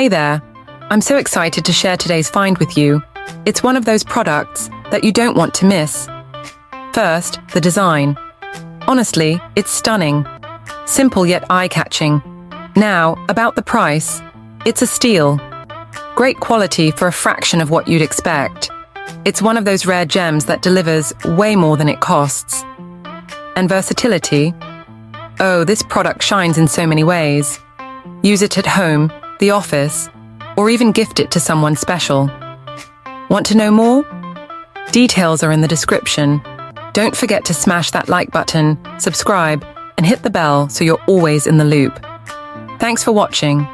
Hey there, I'm so excited to share today's find with you. It's one of those products that you don't want to miss. First, the design. Honestly, it's stunning. Simple yet eye-catching. Now, about the price. It's a steal. Great quality for a fraction of what you'd expect. It's one of those rare gems that delivers way more than it costs. And versatility? Oh, this product shines in so many ways. Use it at home, the office, or even gift it to someone special. Want to know more? Details are in the description. Don't forget to smash that like button, subscribe, and hit the bell so you're always in the loop. Thanks for watching.